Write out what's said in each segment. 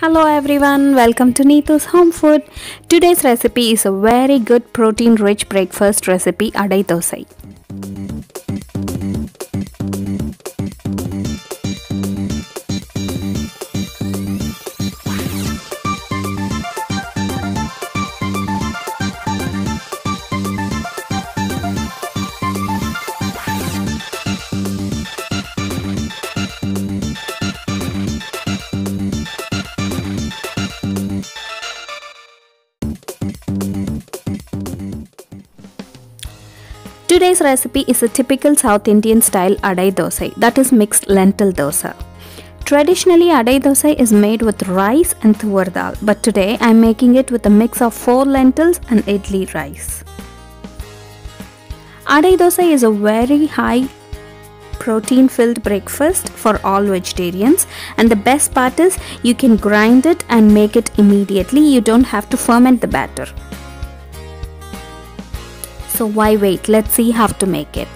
Hello everyone, welcome to Neethu's Home Food. Today's recipe is a very good protein rich breakfast recipe, Adai Dosai. Today's recipe is a typical South Indian style Adai Dosai, that is mixed lentil dosa. Traditionally, Adai Dosai is made with rice and tuvar dal, but today I am making it with a mix of 4 lentils and idli rice. Adai Dosai is a very high protein filled breakfast for all vegetarians, and the best part is you can grind it and make it immediately. You don't have to ferment the batter. So why wait? Let's see how to make it.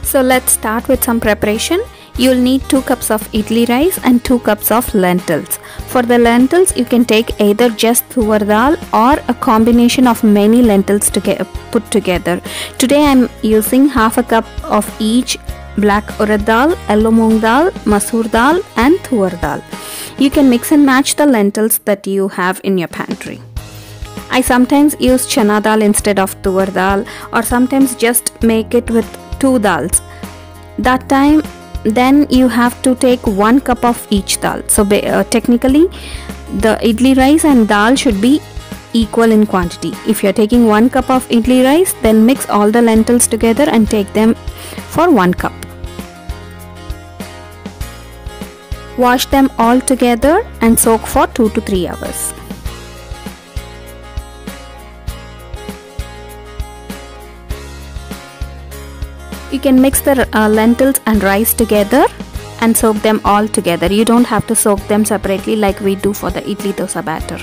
So let's start with some preparation. You'll need 2 cups of idli rice and 2 cups of lentils. For the lentils, you can take either just tuvar dal or a combination of many lentils put together. Today I'm using half a cup of each black urad dal, yellow moong dal, masoor dal and tuvar dal. You can mix and match the lentils that you have in your pantry. I sometimes use chana dal instead of tuvar dal, or sometimes just make it with 2 dals. That time then you have to take 1 cup of each dal. So technically the idli rice and dal should be equal in quantity. If you are taking 1 cup of idli rice, then mix all the lentils together and take them for 1 cup. Wash them all together and soak for 2 to 3 hours. You can mix the lentils and rice together and soak them all together. You don't have to soak them separately like we do for the idli dosa batter.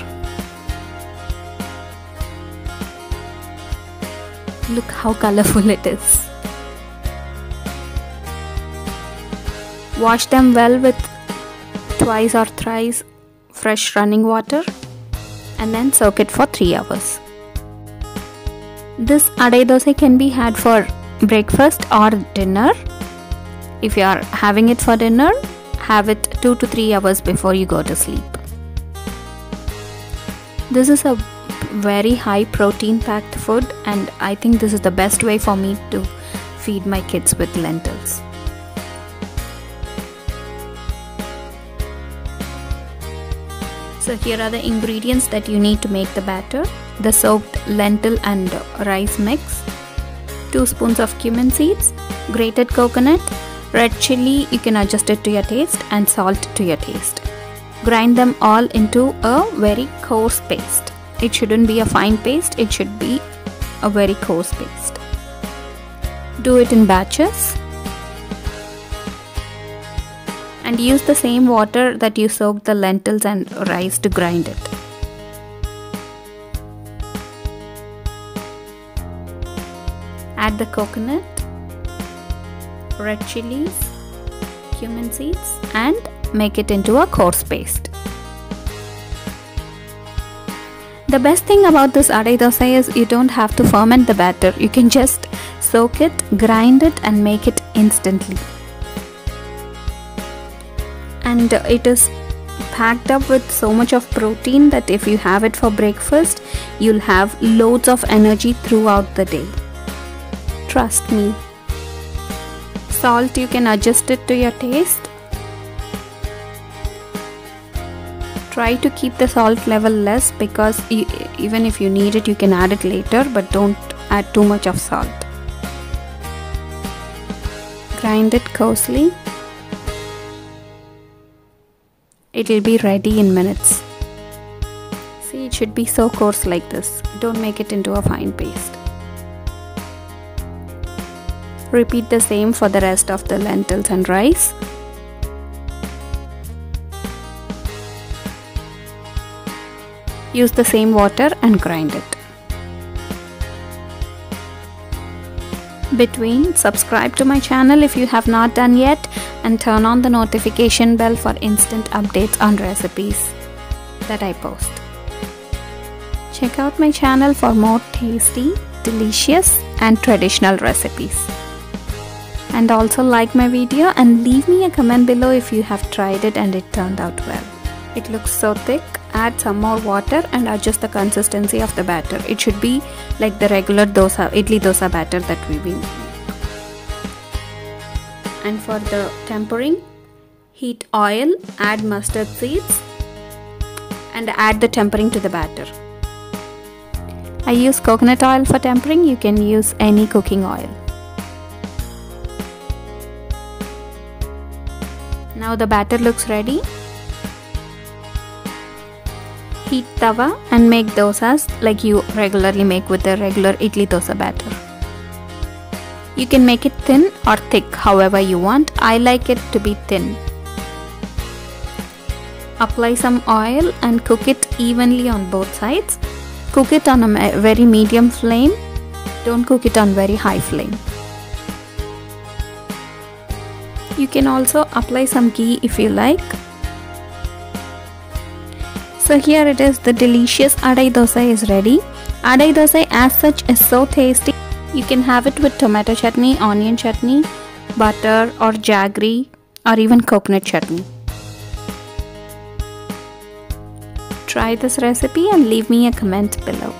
Look how colorful it is. Wash them well with twice or thrice fresh running water and then soak it for 3 hours. This Adai Dosai can be had for breakfast or dinner. If you are having it for dinner, have it 2 to 3 hours before you go to sleep. This is a very high protein packed food, and I think this is the best way for me to feed my kids with lentils. So here are the ingredients that you need to make the batter: the soaked lentil and rice mix, 2 spoons of cumin seeds, grated coconut, red chili, you can adjust it to your taste, and salt to your taste. Grind them all into a very coarse paste. It shouldn't be a fine paste, it should be a very coarse paste. Do it in batches. And use the same water that you soaked the lentils and rice to grind it. Add the coconut, red chilies, cumin seeds and make it into a coarse paste. The best thing about this Adai Dosai is you don't have to ferment the batter. You can just soak it, grind it and make it instantly. And it is packed up with so much of protein that if you have it for breakfast, you'll have loads of energy throughout the day. Trust me. Salt, you can adjust it to your taste. Try to keep the salt level less, because even if you need it, you can add it later, but don't add too much of salt. Grind it coarsely. It will be ready in minutes. See, it should be so coarse like this. Don't make it into a fine paste. Repeat the same for the rest of the lentils and rice. Use the same water and grind it. Between, subscribe to my channel if you have not done yet, and turn on the notification bell for instant updates on recipes that I post. Check out my channel for more tasty, delicious and traditional recipes. And also like my video and leave me a comment below if you have tried it and it turned out well. It looks so thick. Add some more water and adjust the consistency of the batter. It should be like the regular idli dosa batter that we've been making. And for the tempering, heat oil, add mustard seeds and add the tempering to the batter. I use coconut oil for tempering. You can use any cooking oil. Now the batter looks ready. Heat tawa and make dosas like you regularly make with the regular idli dosa batter. You can make it thin or thick, however you want. I like it to be thin. Apply some oil and cook it evenly on both sides. Cook it on a very medium flame. Don't cook it on very high flame. You can also apply some ghee if you like. So here it is, the delicious adai dosa is ready. Adai dosa as such is so tasty. You can have it with tomato chutney, onion chutney, butter or jaggery or even coconut chutney. Try this recipe and leave me a comment below.